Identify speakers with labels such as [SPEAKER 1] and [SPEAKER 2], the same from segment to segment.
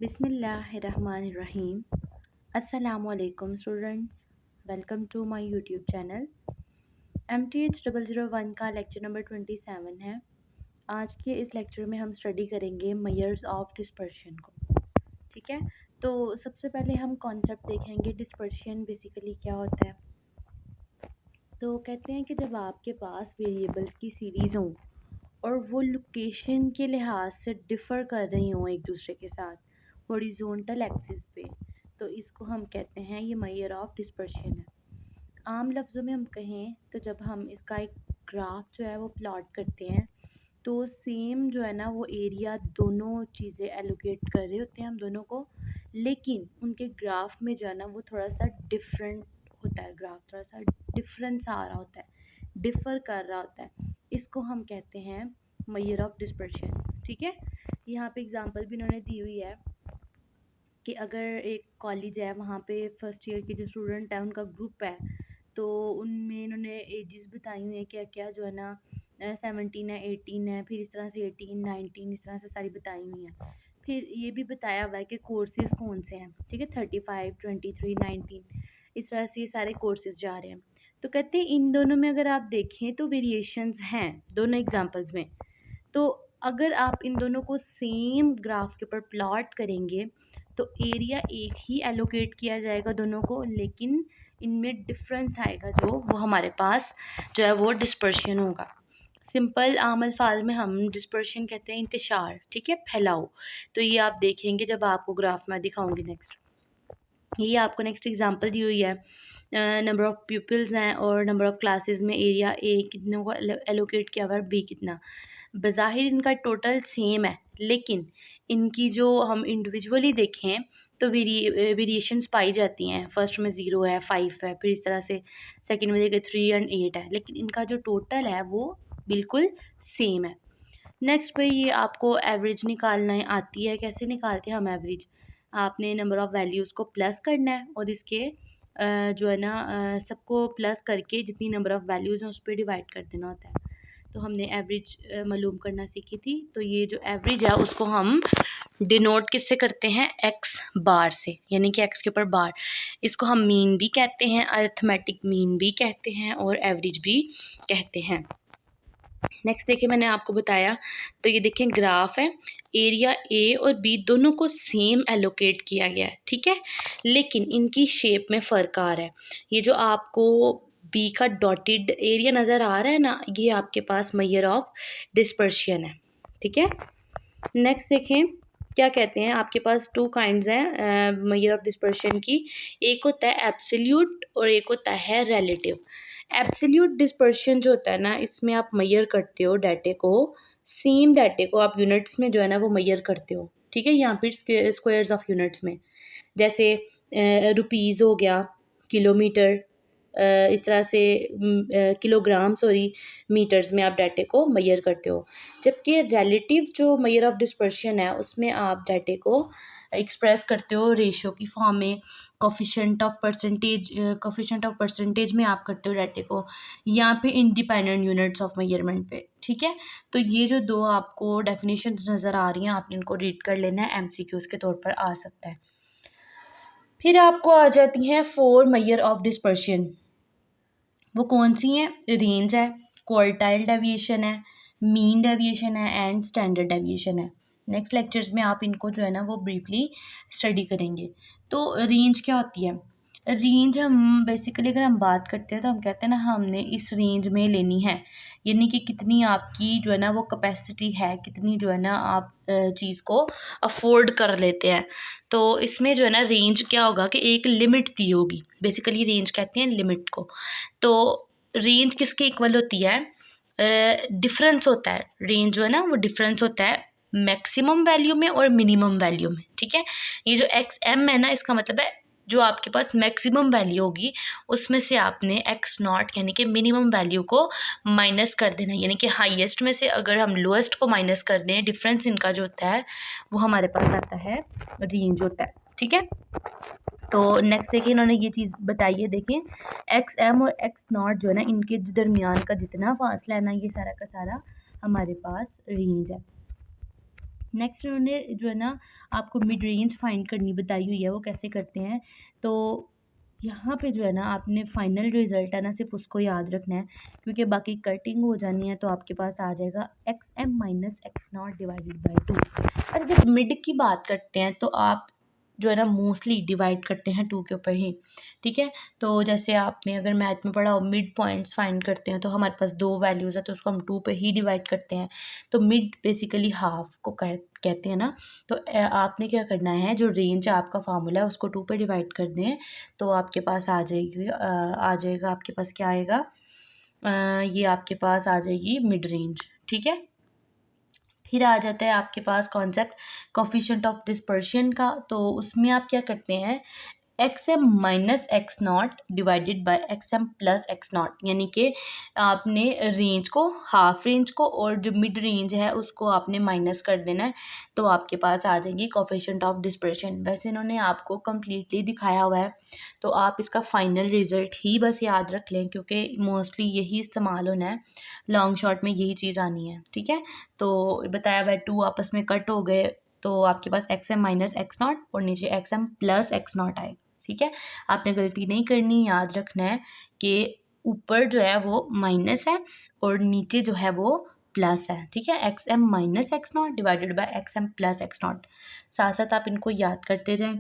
[SPEAKER 1] बिस्मिल्लाहिर्रहमानिर्रहीम। अस्सलामुअलैकुम students, welcome to my YouTube channel. MTH 001 का लेक्चर नंबर 27 है। आज के इस लेक्चर में हम स्टडी करेंगे मेजर्स ऑफ डिस्पर्शन को। ठीक है, तो सबसे पहले हम कॉन्सेप्ट देखेंगे डिस्पर्शन बेसिकली क्या होता है। तो कहते हैं कि जब आपके पास वेरिएबल्स की सीरीज़ हो और वो लोकेशन के लिहाज से डिफ़र कर रही हों एक दूसरे के साथ हॉरिजॉन्टल एक्सिस पे, तो इसको हम कहते हैं ये मेजर ऑफ डिस्पर्शन है। आम लफ्ज़ों में हम कहें तो जब हम इसका एक ग्राफ जो है वो प्लॉट करते हैं तो सेम जो है ना वो एरिया दोनों चीज़ें एलोकेट कर रहे होते हैं हम दोनों को, लेकिन उनके ग्राफ में जो है ना वो थोड़ा सा डिफरेंट होता है। ग्राफ थोड़ा सा डिफरेंस आ रहा होता है, डिफ़र कर रहा होता है। इसको हम कहते हैं मेजर ऑफ डिस्पर्शन। ठीक है, यहाँ पे एग्जांपल भी इन्होंने दी हुई है कि अगर एक कॉलेज है, वहाँ पे फर्स्ट ईयर के जो स्टूडेंट है उनका ग्रुप है, तो उनमें इन्होंने एजेस बताई हुई हैं क्या क्या जो है ना 17 है, 18 है, फिर इस तरह से 18, 19 इस तरह से सारी बताई हुई हैं। फिर ये भी बताया हुआ है कि कोर्सेज कौन से हैं। ठीक है, 35, 23, 19 इस तरह से ये सारे कोर्सेज जा रहे हैं। तो कहते हैं इन दोनों में अगर आप देखें तो वेरिएशंस हैं दोनों एग्जांपल्स में। तो अगर आप इन दोनों को सेम ग्राफ के ऊपर प्लॉट करेंगे तो एरिया एक ही एलोकेट किया जाएगा दोनों को, लेकिन इनमें डिफरेंस आएगा जो वो हमारे पास जो है वो डिस्पर्शन होगा। सिंपल आम अल्फाज में हम डिस्पर्शन कहते हैं इंतशार। ठीक है, फैलाव। तो ये आप देखेंगे जब आपको ग्राफ में दिखाऊंगी नेक्स्ट। ये आपको नेक्स्ट एग्जांपल दी हुई है, नंबर ऑफ़ पीपल्स हैं और नंबर ऑफ़ क्लासेस में एरिया ए कितने को एलोकेट किया हुआ है, बी कितना। बज़ाहिर इनका टोटल सेम है, लेकिन इनकी जो हम इंडिविजुअली देखें तो वेरिएशंस पाई जाती हैं। फर्स्ट में 0 है, 5 है, फिर इस तरह से सेकंड में देखिए 3 एंड 8 है, लेकिन इनका जो टोटल है वो बिल्कुल सेम है। नेक्स्ट पे ये आपको एवरेज निकालना आती है। कैसे निकालते हैं हम एवरेज? आपने नंबर ऑफ़ वैल्यूज़ को प्लस करना है और इसके जो है ना सबको प्लस करके जितनी नंबर ऑफ़ वैल्यूज़ हैं उस पर डिवाइड कर देना होता है। तो हमने एवरेज मालूम करना सीखी थी। तो ये जो एवरेज है उसको हम डिनोट किससे करते हैं? एक्स बार से, यानी कि एक्स के ऊपर बार। इसको हम मीन भी कहते हैं, अरिथमेटिक मीन भी कहते हैं और एवरेज भी कहते हैं। नेक्स्ट देखिए, मैंने आपको बताया तो ये देखें ग्राफ है, एरिया ए और बी दोनों को सेम एलोकेट किया गया है। ठीक है, लेकिन इनकी शेप में फ़र्क आ रहा है। ये जो आपको बी का डॉटेड एरिया नज़र आ रहा है ना, ये आपके पास मेजर ऑफ डिस्पर्शन है। ठीक है, नेक्स्ट देखें क्या कहते हैं। आपके पास टू काइंड्स हैं मेजर ऑफ डिस्पर्शन की। एक होता है एब्सोल्यूट और एक होता है रिलेटिव। एब्सोल्यूट डिस्पर्शन जो होता है ना, इसमें आप मेजर करते हो डाटे को, सेम डाटे को आप यूनिट्स में जो है ना वो मेजर करते हो। ठीक है, यहाँ पे स्क्वायर्स ऑफ यूनिट्स में, जैसे रुपीज़ हो गया, किलोमीटर, इस तरह से किलोग्राम सॉरी मीटर्स में आप डाटे को मेजर करते हो। जबकि रिलेटिव जो मेजर ऑफ डिस्पर्शन है उसमें आप डाटे को एक्सप्रेस करते हो रेशियो की फॉर्म में, कोफिशिएंट ऑफ परसेंटेज में आप करते हो डाटे को, यहाँ पे इंडिपेंडेंट यूनिट्स ऑफ मेजरमेंट पे। ठीक है, तो ये जो दो आपको डेफिनेशंस नज़र आ रही हैं आपने इनको रीड कर लेना है, MCQs के तौर पर आ सकता है। फिर आपको आ जाती हैं 4 मेजर ऑफ डिस्पर्शन। वो कौन सी हैं? रेंज है, क्वार्टाइल डेविएशन है, मीन डेविएशन है एंड स्टैंडर्ड डेविएशन है। नेक्स्ट लेक्चर्स में आप इनको जो है ना वो ब्रीफली स्टडी करेंगे। तो रेंज क्या होती है? रेंज हम बेसिकली अगर हम बात करते हैं तो हम कहते हैं ना हमने इस रेंज में लेनी है, यानी कि कितनी आपकी जो है ना वो कैपेसिटी है, कितनी जो है ना आप चीज़ को अफोर्ड कर लेते हैं। तो इसमें जो है ना रेंज क्या होगा कि एक लिमिट दी होगी। बेसिकली रेंज कहते हैं लिमिट को। तो रेंज किसके इक्वल होती है? डिफरेंस होता है। रेंज जो है ना वो डिफरेंस होता है मैक्सिमम वैल्यू में और मिनिमम वैल्यू में। ठीक है, ये जो XM है ना, इसका मतलब है जो आपके पास मैक्सिमम वैल्यू होगी उसमें से आपने X0 यानी कि मिनिमम वैल्यू को माइनस कर देना, यानी कि हाईएस्ट में से अगर हम लोएस्ट को माइनस कर दें, डिफरेंस इनका जो होता है वो हमारे पास आता है रेंज होता है। ठीक है, तो नेक्स्ट देखिए इन्होंने ये चीज़ बताई है, देखें XM और X0 जो है ना इनके दरमियान का जितना फासला है ना, ये सारा का सारा हमारे पास रेंज है। नेक्स्ट उन्होंने जो है ना आपको मिड रेंज फाइंड करनी बताई हुई है, वो कैसे करते हैं। तो यहाँ पे जो है ना आपने फाइनल रिजल्ट है ना सिर्फ उसको याद रखना है, क्योंकि बाकी कटिंग हो जानी है। तो आपके पास आ जाएगा X M minus X not divided by 2। अरे जब मिड की बात करते हैं तो आप जो है ना मोस्टली डिवाइड करते हैं 2 के ऊपर ही, ठीक है। तो जैसे आपने अगर मैथ में पढ़ा हो मिड पॉइंट्स फाइंड करते हैं, तो हमारे पास 2 वैल्यूज़ है तो उसको हम 2 पे ही डिवाइड करते हैं। तो मिड बेसिकली हाफ को कहते हैं ना। तो आपने क्या करना है, जो रेंज आपका फार्मूला है उसको 2 पे डिवाइड कर दें, तो आपके पास आ जाएगी आ जाएगा आपके पास क्या आएगा, ये आपके पास आ जाएगी मिड रेंज, ठीक है। फिर आ जाता है आपके पास कॉन्सेप्ट कोफिशिएंट ऑफ डिस्पर्शन का। तो उसमें आप क्या करते हैं, X M minus X not divided by X M plus X not, यानी कि आपने रेंज को, हाफ रेंज को और जो मिड रेंज है उसको आपने माइनस कर देना है। तो आपके पास आ जाएगी कोफिशिएंट ऑफ डिस्पर्शन। वैसे इन्होंने आपको कम्प्लीटली दिखाया हुआ है, तो आप इसका फाइनल रिजल्ट ही बस याद रख लें, क्योंकि मोस्टली यही इस्तेमाल होना है, लॉन्ग शॉर्ट में यही चीज़ आनी है, ठीक है। तो बताया हुआ है 2 आपस में कट हो गए, तो आपके पास X M minus X not और नीचे X M plus X not आएगा, ठीक है। आपने गलती नहीं करनी, याद रखना है कि ऊपर जो है वो माइनस है और नीचे जो है वो प्लस है, ठीक है। X M minus X not divided by X M plus X not, साथ साथ आप इनको याद करते जाएं।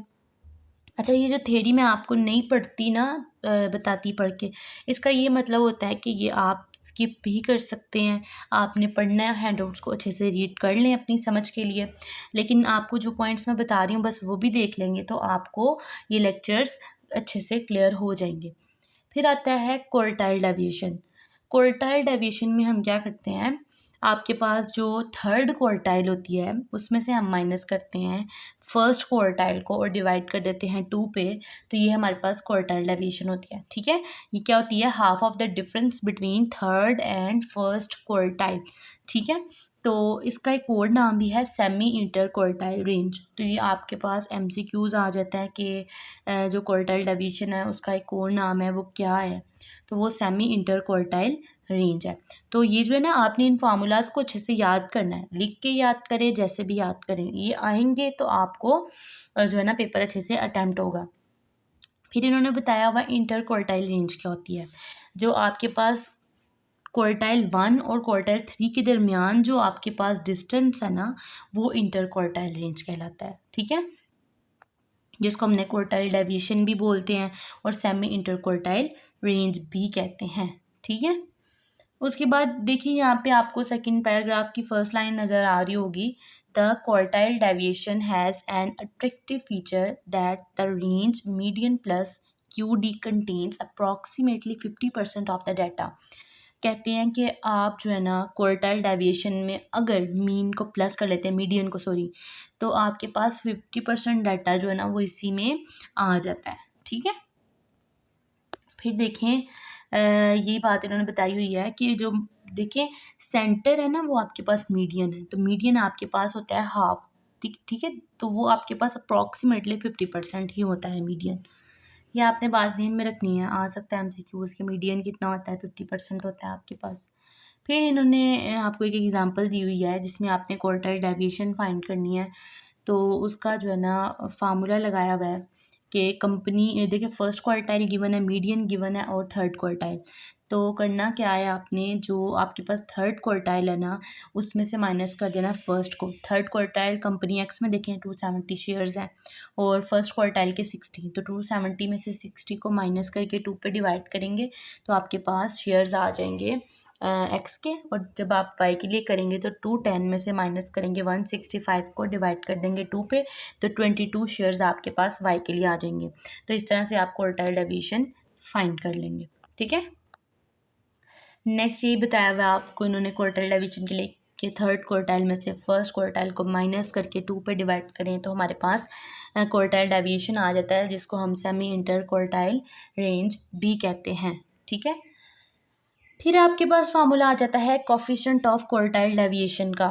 [SPEAKER 1] अच्छा, ये जो थ्योरी मैं आपको नहीं पढ़ती ना, बताती पढ़ के, इसका ये मतलब होता है कि ये आप स्किप भी कर सकते हैं। आपने पढ़ना है, हैंडआउट्स को अच्छे से रीड कर लें अपनी समझ के लिए, लेकिन आपको जो पॉइंट्स मैं बता रही हूँ बस वो भी देख लेंगे तो आपको ये लेक्चर्स अच्छे से क्लियर हो जाएंगे। फिर आता है क्वार्टाइल डेविएशन। क्वार्टाइल डेविएशन में हम क्या करते हैं, आपके पास जो थर्ड क्वार्टाइल होती है उसमें से हम माइनस करते हैं फर्स्ट क्वार्टाइल को और डिवाइड कर देते हैं 2 पे। तो ये हमारे पास क्वार्टाइल डेविएशन होती है, ठीक है। ये क्या होती है, half of the difference between third and first quartile, ठीक है। तो इसका एक और नाम भी है सेमी इंटर क्वार्टाइल रेंज। तो ये आपके पास एमसीक्यूज आ जाता है कि जो क्वार्टाइल डेविएशन है उसका एक और नाम है, वो क्या है, तो वो सेमी इंटर क्वार्टाइल रेंज है। तो ये जो है ना आपने इन फार्मूलाज़ को अच्छे से याद करना है, लिख के याद करें जैसे भी याद करें, ये आएंगे तो आपको जो है ना पेपर अच्छे से अटैम्प्ट होगा। फिर इन्होंने बताया हुआ इंटर क्वार्टाइल रेंज क्या होती है, जो आपके पास क्वार्टाइल 1 और क्वार्टाइल 3 के दरमियान जो आपके पास डिस्टेंस है ना, वो इंटर क्वार्टाइल रेंज कहलाता है, ठीक है, जिसको हमने क्वार्टाइल डेविएशन भी बोलते हैं और सेमी इंटर क्वार्टाइल रेंज भी कहते हैं, ठीक है। उसके बाद देखिए यहाँ पे आपको सेकंड पैराग्राफ की फर्स्ट लाइन नज़र आ रही होगी, the quartile deviation has an attractive feature that the range median plus Q D contains approximately 50% of the data. कहते हैं कि आप जो है ना क्वार्टाइल डेविएशन में अगर मीन को प्लस कर लेते हैं, मीडियन को सॉरी, तो आपके पास 50% डाटा जो है ना वो इसी में आ जाता है, ठीक है। फिर देखें ये बात इन्होंने बताई हुई है कि जो देखिए सेंटर है ना वो आपके पास मीडियन है, तो मीडियन आपके पास होता है हाफ, ठीक ठीक है। तो वो आपके पास अप्रॉक्सीमेटली 50% ही होता है मीडियन। ये आपने बात ध्यान में रखनी है, आ सकता है एमसीक्यूज के, मीडियन कितना होता है, 50% होता है आपके पास। फिर इन्होंने आपको एक एग्जांपल दी हुई है जिसमें आपने क्वार्टाइल डेविएशन फाइंड करनी है। तो उसका जो है ना फार्मूला लगाया हुआ है कि कंपनी, देखिए फर्स्ट क्वार्टाइल गिवन है, मीडियन गिवन है और थर्ड क्वार्टाइल। तो करना क्या है, आपने जो आपके पास थर्ड क्वार्टाइल है ना उसमें से माइनस कर देना फर्स्ट को। थर्ड क्वार्टाइल कंपनी एक्स में देखें 270 शेयर्स हैं और फर्स्ट क्वार्टाइल के 60, तो 270 में से 60 को माइनस करके 2 पे डिवाइड करेंगे तो आपके पास शेयर्स आ जाएंगे एक्स के। और जब आप वाई के लिए करेंगे तो 210 में से माइनस करेंगे 165 को, डिवाइड कर देंगे 2 पे, तो 22 शेयर्स आपके पास वाई के लिए आ जाएंगे। तो इस तरह से आप क्वार्टाइल डेविएशन फाइंड कर लेंगे, ठीक है। नेक्स्ट यही बताया हुआ आपको इन्होंने क्वार्टाइल डेविएशन के लिए कि थर्ड क्वार्टाइल में से फर्स्ट क्वार्टाइल को माइनस करके 2 पे डिवाइड करें तो हमारे पास क्वार्टाइल डेविएशन आ जाता है, जिसको हम सेमी इंटर क्वार्टाइल रेंज भी कहते हैं, ठीक है। फिर आपके पास फार्मूला आ जाता है कोफिशिएंट ऑफ क्वार्टाइल डेविएशन का।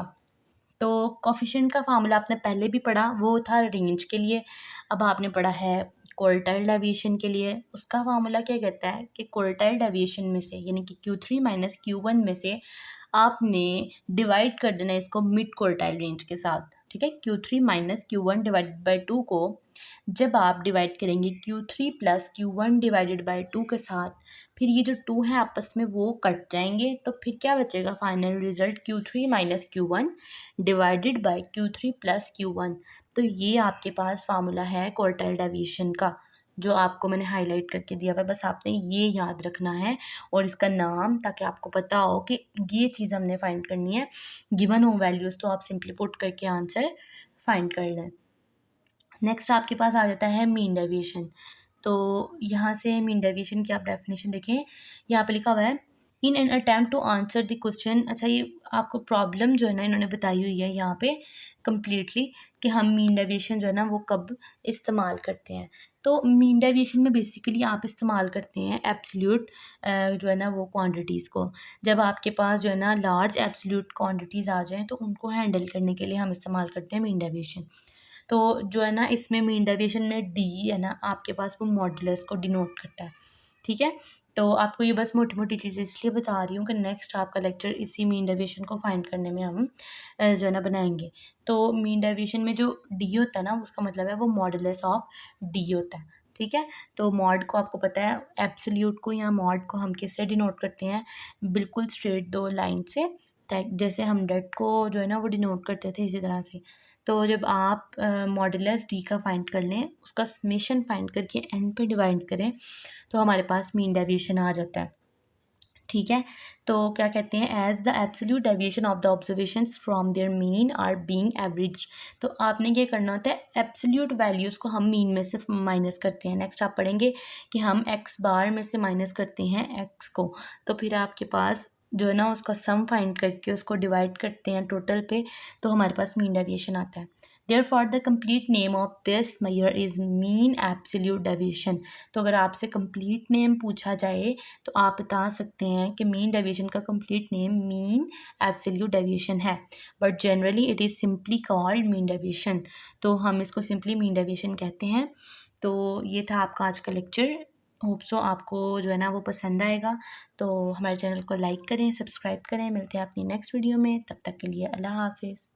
[SPEAKER 1] तो कोफिशिएंट का फार्मूला आपने पहले भी पढ़ा, वो था रेंज के लिए। अब आपने पढ़ा है क्वार्टाइल डेविएशन के लिए। उसका फार्मूला क्या कहता है कि क्वार्टाइल डेविएशन में से, यानी कि Q3 माइनस Q1 में से आपने डिवाइड कर देना इसको मिड क्वार्टाइल रेंज के साथ।
[SPEAKER 2] ठीक है। Q3 minus Q1 divided by 2 को जब आप डिवाइड करेंगे Q3 plus Q1 divided by 2 के साथ, फिर ये जो 2 है आपस में वो कट जाएंगे, तो फिर क्या बचेगा final result Q3 minus Q1 divided by Q3 plus Q1। तो ये आपके पास फार्मूला है क्वार्टाइल डेविएशन का, जो आपको मैंने हाईलाइट करके दिया हुआ है। बस आपने ये याद रखना है और इसका नाम, ताकि आपको पता हो कि ये चीज़ हमने फाइंड करनी है। गिवन हो वैल्यूज़ तो आप सिंपली पुट करके आंसर फाइंड कर लें। नेक्स्ट आपके पास आ जाता है मीन डेविएशन। तो यहाँ से मीन डेविएशन की आप डेफिनेशन देखें, यहाँ पे लिखा हुआ है in an attempt to answer the question. अच्छा, ये आपको प्रॉब्लम जो है ना इन्होंने बताई हुई है यहाँ पे कम्प्लीटली, कि हम मीन डेविएशन जो है ना वो कब इस्तेमाल करते हैं। तो मीन डेविएशन में बेसिकली आप इस्तेमाल करते हैं एब्सोल्यूट जो है ना वो क्वांटिटीज़ को। जब आपके पास जो है ना लार्ज एब्सोल्यूट क्वांटिटीज़ आ जाएँ, तो उनको हैंडल करने के लिए हम इस्तेमाल करते हैं मीन डेविएशन। तो जो है ना इसमें मीन डेविएशन में डी है ना आपके पास, वो मॉडुलस को डिनोट करता है। ठीक है। तो आपको ये बस मोटी-मोटी चीज़ें इसलिए बता रही हूँ कि नेक्स्ट आपका लेक्चर इसी मीन डेविएशन को फाइंड करने में हम जो है ना बनाएँगे। तो मीन डेविएशन में जो डी होता है ना, उसका मतलब है वो मॉडुलस ऑफ डी होता है। ठीक है। तो मॉड को आपको पता है, एब्सोल्यूट को या मॉड को हम किससे डिनोट करते हैं, बिल्कुल स्ट्रेट 2 लाइन से, जैसे हम डेट को जो है ना वो डिनोट करते थे इसी तरह से। तो जब आप मॉडुलस डी का फाइंड कर लें, उसका समेशन फाइंड करके एंड पे डिवाइड करें, तो हमारे पास मीन डेविएशन आ जाता है। ठीक है। तो क्या कहते हैं, as the absolute deviation of the observations from their mean are being average. तो आपने ये करना होता है, एब्सोल्यूट वैल्यूज़ को हम मीन में से माइनस करते हैं। नेक्स्ट आप पढ़ेंगे कि हम एक्स बार में से माइनस करते हैं एक्स को, तो फिर आपके पास जो है ना उसका सम फाइंड करके उसको डिवाइड करते हैं टोटल पे, तो हमारे पास मीन डेविएशन आता है। Therefore the complete name of this measure is mean absolute deviation. तो अगर आपसे कंप्लीट नेम पूछा जाए, तो आप बता सकते हैं कि मीन डेविएशन का complete name mean absolute deviation है, but generally it is simply called mean deviation. तो हम इसको सिंपली मीन डेविएशन कहते हैं। तो ये था आपका आज का लेक्चर। होप सो आपको जो है ना वो पसंद आएगा। तो हमारे चैनल को लाइक करें, सब्सक्राइब करें। मिलते हैं अपनी नेक्स्ट वीडियो में, तब तक के लिए अल्लाह हाफिज़।